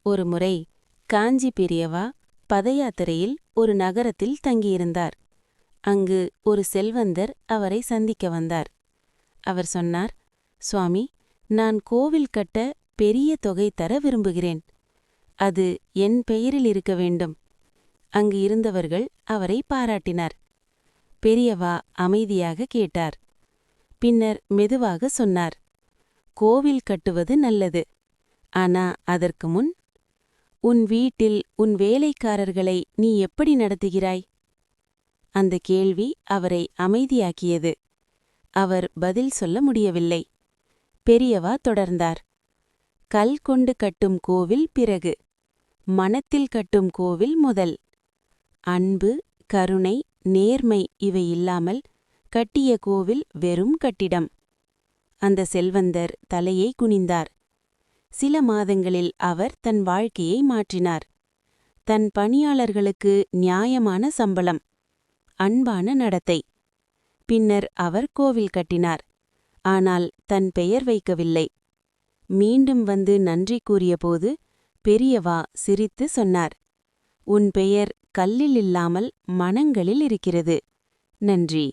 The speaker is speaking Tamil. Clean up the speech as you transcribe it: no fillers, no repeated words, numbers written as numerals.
ஒருமுறை காஞ்சி பெரியவா பதயாத்திரையில் ஒரு நகரத்தில் தங்கியிருந்தார். அங்கு ஒரு செல்வந்தர் அவரை சந்திக்க வந்தார். அவர் சொன்னார், சுவாமி, நான் கோவில் கட்ட பெரிய தொகை தர விரும்புகிறேன். அது என் பெயரில் இருக்க வேண்டும். அங்கு இருந்தவர்கள் அவரை பாராட்டினார். பெரியவா அமைதியாக கேட்டார். பின்னர் மெதுவாக சொன்னார், கோவில் கட்டுவது நல்லது. ஆனா அதற்கு முன் உன் வீட்டில் உன் வேலைக்காரர்களை நீ எப்படி நடத்துகிறாய்? அந்த கேள்வி அவரை அமைதியாக்கியது. அவர் பதில் சொல்ல முடியவில்லை. பெரியவா தொடர்ந்தார், கல் கொண்டு கட்டும் கோவில் பிறகு, மனத்தில் கட்டும் கோவில் முதல். அன்பு, கருணை, நேர்மை இவை இல்லாமல் கட்டிய கோவில் வெறும் கட்டிடம். அந்த செல்வந்தர் தலையை குனிந்தார். சில மாதங்களில் அவர் தன் வாழ்க்கையை மாற்றினார். தன் பணியாளர்களுக்கு நியாயமான சம்பளம், அன்பான நடத்தை. பின்னர் அவர் கோவில் கட்டினார். ஆனால் தன் பெயர் வைக்கவில்லை. மீண்டும் வந்து நன்றி கூறியபோது பெரியவா சிரித்து சொன்னார், உன் பெயர் கல்லில் இல்லாமல் மனங்களில் இருக்கிறது. நன்றி.